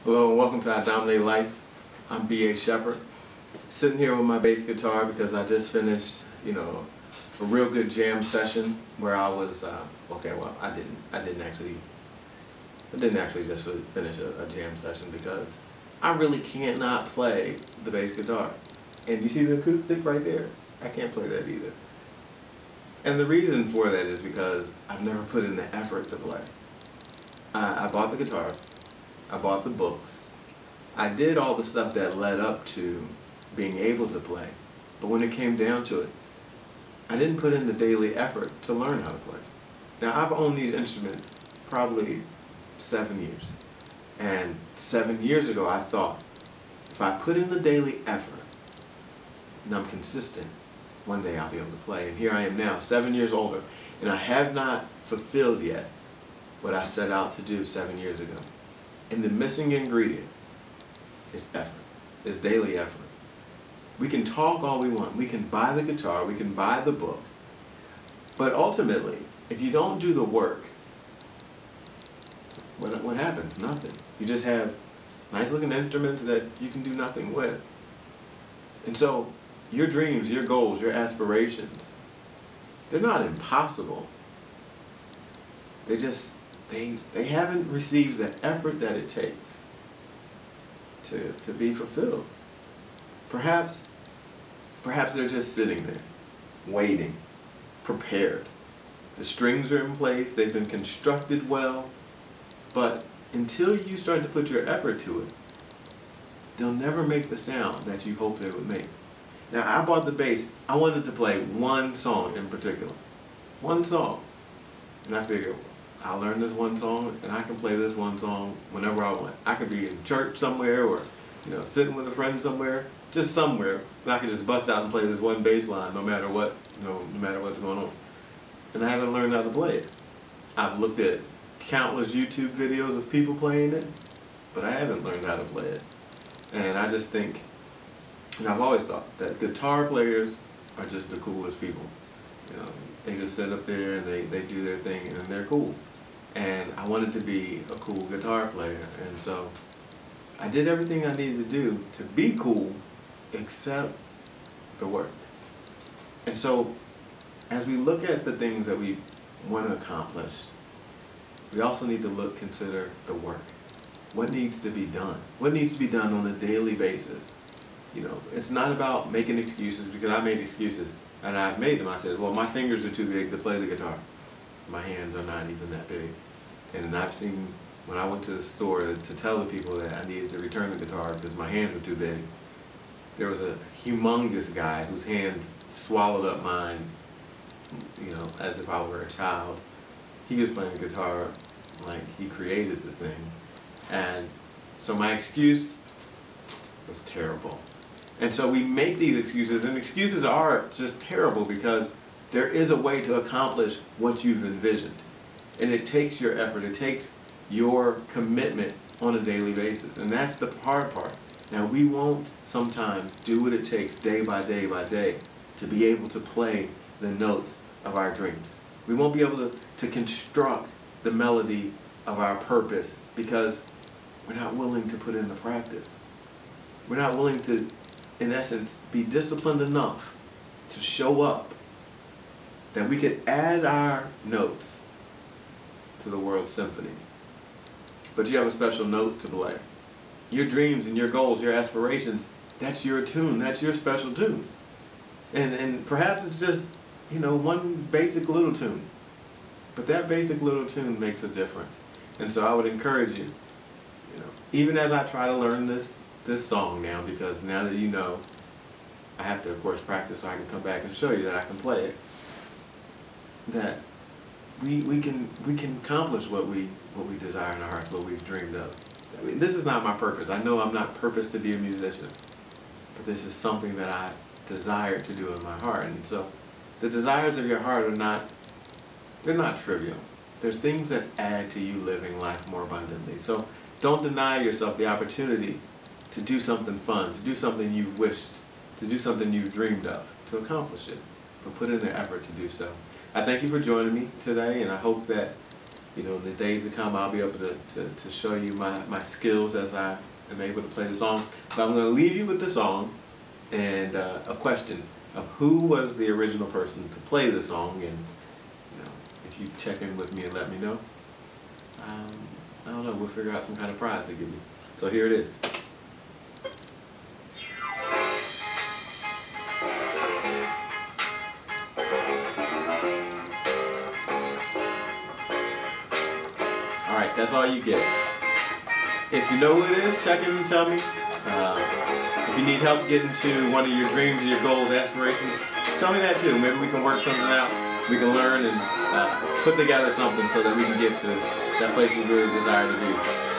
Hello and welcome to iDominate Life. I'm B.A. Shepherd. Sitting here with my bass guitar because I just finished, a real good jam session where I was, I didn't actually just finish a jam session because I really cannot play the bass guitar. And you see the acoustic right there? I can't play that either. And the reason for that is because I've never put in the effort to play. I bought the guitars. I bought the books. I did all the stuff that led up to being able to play. But when it came down to it, I didn't put in the daily effort to learn how to play. Now, I've owned these instruments probably 7 years. And 7 years ago, I thought, if I put in the daily effort and I'm consistent, one day I'll be able to play. And here I am now, 7 years older, and I have not fulfilled yet what I set out to do 7 years ago. And the missing ingredient is effort, is daily effort. We can talk all we want. We can buy the guitar, we can buy the book. But ultimately, if you don't do the work, what happens? Nothing. You just have nice looking instruments that you can do nothing with. And so, your dreams, your goals, your aspirations, they're not impossible. They haven't received the effort that it takes to be fulfilled. Perhaps they're just sitting there, waiting, prepared. The strings are in place, they've been constructed well, but until you start to put your effort to it, they'll never make the sound that you hoped they would make. Now, I bought the bass, I wanted to play one song in particular. One song. And I figured, I'll learn this one song and I can play this one song whenever I want. I could be in church somewhere or, sitting with a friend somewhere, just somewhere, and I could just bust out and play this one bass line no matter what, no matter what's going on. And I haven't learned how to play it. I've looked at countless YouTube videos of people playing it, but I haven't learned how to play it. And I just think, and I've always thought that guitar players are just the coolest people. They just sit up there and they do their thing and they're cool. And I wanted to be a cool guitar player, and so I did everything I needed to do to be cool except the work. And so as we look at the things that we want to accomplish, we also need to consider the work. What needs to be done? What needs to be done on a daily basis? It's not about making excuses, because I made excuses and I've made them. I said, well, my fingers are too big to play the guitar. My hands are not even that big. And I've seen, when I went to the store to tell the people that I needed to return the guitar because my hands were too big, there was a humongous guy whose hands swallowed up mine, as if I were a child. He was playing the guitar like he created the thing. And so my excuse was terrible. And so we make these excuses, and excuses are just terrible because there is a way to accomplish what you've envisioned. And it takes your effort, it takes your commitment on a daily basis. And that's the hard part. Now, we won't sometimes do what it takes day by day by day to be able to play the notes of our dreams. We won't be able to construct the melody of our purpose because we're not willing to put in the practice. We're not willing to, in essence, be disciplined enough to show up that we could add our notes to the world's symphony. But you have a special note to play. Your dreams and your goals, your aspirations, that's your tune, that's your special tune. And perhaps it's just, one basic little tune. But that basic little tune makes a difference. And so I would encourage you, even as I try to learn this song now, because now that I have to, of course, practice so I can come back and show you that I can play it, that we can accomplish what we desire in our hearts, what we've dreamed of. I mean, this is not my purpose. I know I'm not purposed to be a musician, but this is something that I desire to do in my heart. And so the desires of your heart they're not trivial. There's things that add to you living life more abundantly. So don't deny yourself the opportunity to do something fun, to do something you've wished, to do something you've dreamed of, to accomplish it, but put in the effort to do so. I thank you for joining me today, and I hope that You know, in the days to come, I'll be able to show you my skills as I am able to play the song. But I'm going to leave you with the song and a question of who was the original person to play the song, and you know, if you check in with me and let me know, I don't know, we'll figure out some kind of prize to give you. So here it is. Alright, that's all you get. If you know who it is, check in and tell me. If you need help getting to one of your dreams or your goals, aspirations, tell me that too. Maybe we can work something out. We can learn and put together something so that we can get to that place we really desire to be.